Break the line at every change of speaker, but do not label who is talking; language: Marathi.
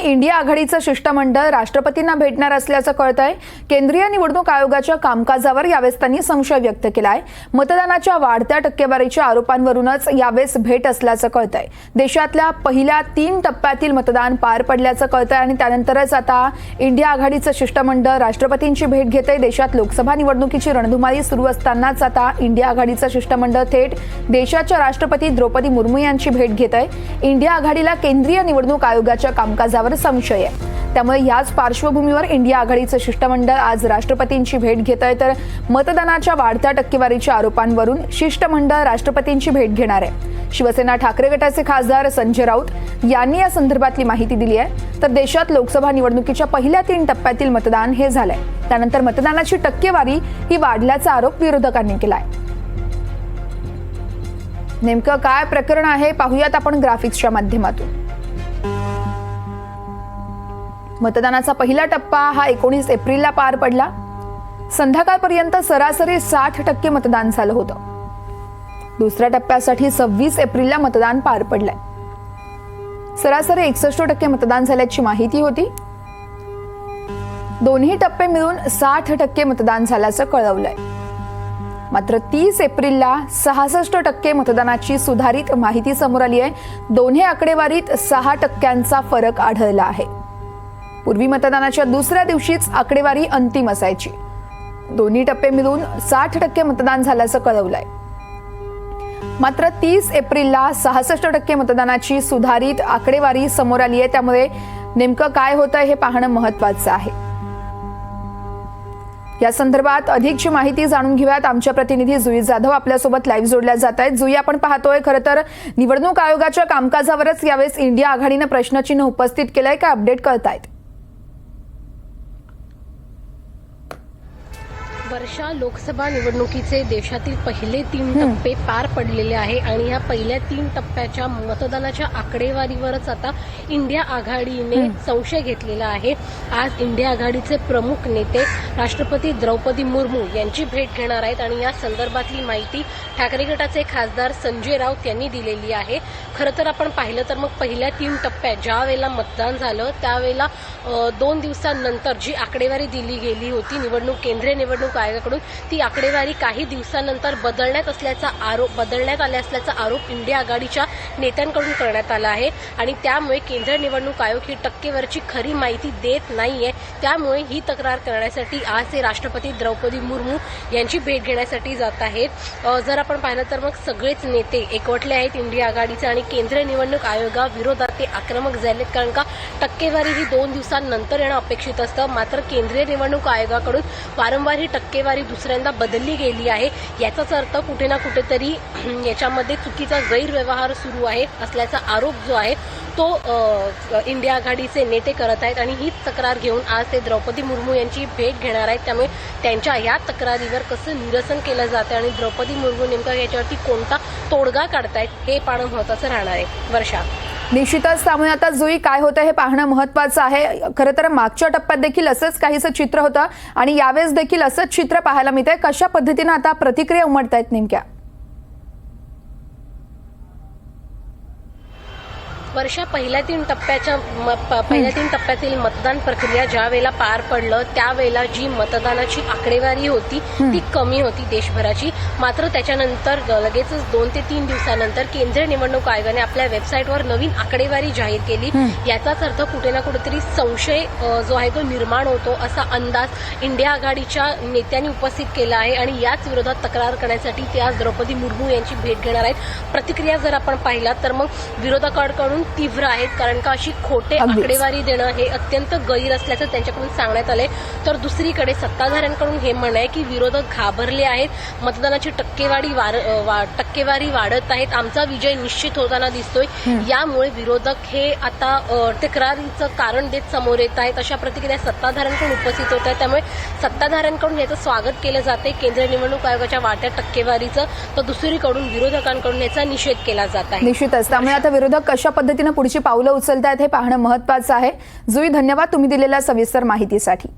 इंडिया आघाडीचं शिष्टमंडळ राष्ट्रपतींना भेटणार असल्याचं कळतंय। केंद्रीय निवडणूक आयोगाच्या कामकाजावर यावेळेस त्यांनी संशय व्यक्त केलाय। मतदानाच्या वाढत्या टक्केवारीच्या आरोपांवरूनच यावेळेस भेट असल्याचं कळतंय। देशातल्या पहिल्या 3 टप्प्यातील मतदान पार पडल्याचं कळतंय आणि त्यानंतरच आता इंडिया आघाडीचं शिष्टमंडळ राष्ट्रपतींची भेट घेतंय। देशात लोकसभा निवडणुकीची रणधुमाळी सुरू असतानाच आता इंडिया आघाडीचं शिष्टमंडळ थेट देशाच्या राष्ट्रपती द्रौपदी मुर्मू यांची भेट घेतंय। इंडिया आघाडीला केंद्रीय निवडणूक आयोगाच्या कामकाजावर संशय आहे, त्यामुळे याच पार्श्वभूमीवर इंडिया आघाडीचं शिष्टमंडळ आज राष्ट्रपतींची भेट घेत आहे। तर मतदानाच्या वाढत्या टक्केवारीच्या आरोपांवरून शिष्टमंडळ राष्ट्रपतींची भेट घेणार आहे। शिवसेना ठाकरे गटाचे खासदार संजय राऊत यांनी या संदर्भातली माहिती दिली आहे। तर देशात लोकसभा निवडणुकीच्या पहिल्या 3 टप्प्यातील मतदान हे झालंय, त्यानंतर मतदानाची टक्केवारी ही वाढल्याचा आरोप विरोधकांनी केलाय। नेमकं काय प्रकरण आहे पाहूयात आपण ग्राफिक्सच्या माध्यमातून। मतदानाचा पहिला टप्पा हा 19 एप्रिलला पार पडला। संध्याकाळपर्यंत सरासरी 60% मतदान झालं होतं। दुसऱ्या टप्प्यासाठी 26 एप्रिलला मतदान पार पडलंय। सरासरी 61% मतदान झाल्याची माहिती होती। दोन्ही टप्पे मिळून 60% मतदान झाल्याचं कळवलंय। मात्र 30 एप्रिलला 66% मतदानाची सुधारित माहिती समोर आली आहे। दोन्ही आकडेवारीत 6% फरक आढळला आहे। पूर्वी मतदानाच्या दुसऱ्या दिवशीच आकडेवारी अंतिम असायची। दोन्ही टप्पे मिळून 60% मतदान झाल्याचं कळवलंय। मात्र 30 एप्रिलला 66% मतदानाची सुधारित आकडेवारी समोर आली आहे, त्यामुळे नेमकं काय होतंय हे पाहणं महत्त्वाचं आहे। या संदर्भात अधिकची माहिती जाणून घेऊयात। आमच्या प्रतिनिधी जुई जाधव आपल्यासोबत लाईव्ह जोडल्या जात आहेत। जुई, आपण पाहतोय खरं तर निवडणूक आयोगाच्या कामकाजावरच यावेळेस इंडिया आघाडीनं प्रश्नचिन्ह उपस्थित केलंय, का अपडेट कळतायत?
वर्षा, लोकसभा निवडणुकीचे देशातील पहिले 3 टप्पे पार पडलेले आहे आणि ह्या पहिल्या 3 टप्प्याच्या मतदानाच्या आकडेवारीवरच आता इंडिया आघाडीने संशय घेतलेला आहे। आज इंडिया आघाडीचे प्रमुख नेते राष्ट्रपती द्रौपदी मुर्मू यांची भेट घेणार आहेत आणि या संदर्भातली माहिती ठाकरे गटाचे खासदार संजय राऊत यांनी दिलेली आहे। खरं तर आपण पाहिलं तर मग पहिल्या 3 टप्प्यात ज्या वेळेला मतदान झालं त्यावेळेला 2 दिवसांनंतर जी आकडेवारी दिली गेली होती केंद्रीय निवडणूक आयोगाकडून, ती आकडेवारी काही दिवसांनंतर बदलण्यात आल्या असल्याचा आरोप इंडिया आघाडीच्या नेत्यांकडून करण्यात आला आहे आणि त्यामुळे केंद्रीय निवडणूक आयोग ही टक्केवारीची खरी माहिती देत नाहीये। त्यामुळे ही तक्रार करण्यासाठी आज ते राष्ट्रपती द्रौपदी मुर्मू यांची भेट घेण्यासाठी जात आहेत। जर आपण पाहिलं तर मग सगळेच नेते एकवटले आहेत इंडिया आघाडीचे आणि केंद्रीय निवडणूक आयोगाविरोधात ते आक्रमक झालेत, कारण का टक्केवारी ही 2 दिवसांनंतर येणं अपेक्षित असतं। मात्र केंद्रीय निवडणूक आयोगाकडून वारंवार ही टक्केवारी दुसऱ्यांदा बदलली गेली आहे। याचाच अर्थ कुठे ना कुठेतरी याच्यामध्ये चुकीचा गैरव्यवहार सुरू आहे असल्याचा आरोप जो आहे तो इंडिया आघाडीचे नेते करत आहेत आणि हीच तक्रार घेऊन आज ते द्रौपदी मुर्मू यांची भेट घेणार आहेत। त्यामुळे त्यांच्या या तक्रारीवर कसं निरसन केलं जातं आणि द्रौपदी मुर्मू नेमका याच्यावरती कोणता तोडगा काढतायत हे पाहणं महत्त्वाचं राहणार आहे। वर्षा,
निश्चितच त्यामुळे आता जुई काय होतं हे पाहणं महत्त्वाचं आहे। खरं तर मागच्या टप्प्यात देखील असंच काहीसं चित्र होतं आणि यावेळेस देखील असंच चित्र पाहायला मिळतंय। कशा पद्धतीने आता प्रतिक्रिया उमटतायत नेमक्या?
वर्षा, पहिल्या 3 टप्प्यातील मतदान प्रक्रिया ज्या वेळेला पार पडलं त्यावेळेला जी मतदानाची आकडेवारी होती ती कमी होती देशभराची। मात्र त्याच्यानंतर लगेचच 2 ते 3 दिवसानंतर केंद्रीय निवडणूक आयोगाने आपल्या वेबसाईटवर नवीन आकडेवारी जाहीर केली। याचाच अर्थ कुठे ना कुठेतरी संशय जो आहे तो निर्माण होतो असा अंदाज इंडिया आघाडीच्या नेत्यांनी उपस्थित केला आहे आणि याच विरोधात तक्रार करण्यासाठी ते आज द्रौपदी मुर्मू यांची भेट घेणार आहेत। प्रतिक्रिया जर आपण पाहिलात तर मग विरोधकांकडून तीव्र आहेत, कारण का अशी खोटे आकडेवारी देणं हे अत्यंत गैर असल्याचं त्यांच्याकडून सांगण्यात आलंय। तर दुसरीकडे सत्ताधाऱ्यांकडून हे म्हणणं आहे की विरोधक घाबरले आहेत, मतदानाची टक्केवारी वाढत आहेत, आमचा विजय निश्चित होताना दिसतोय। यामुळे विरोधक हे आता तक्रारीचं कारण देत समोर येत आहेत, अशा प्रतिक्रिया सत्ताधाऱ्यांकडून उपस्थित होत आहेत। त्यामुळे सत्ताधाऱ्यांकडून याचं स्वागत केलं जाते केंद्रीय निवडणूक आयोगाच्या वाढत्या टक्केवारीचं, तर दुसरीकडून विरोधकांकडून याचा निषेध केला जात आहे।
निश्चितच त्यामुळे आता विरोधक कशा पद्धतीने पुढची पावलं उचलतायत हे पाहणं महत्त्वाचं आहे। जुई, धन्यवाद तुम्ही दिलेल्या सविस्तर माहितीसाठी।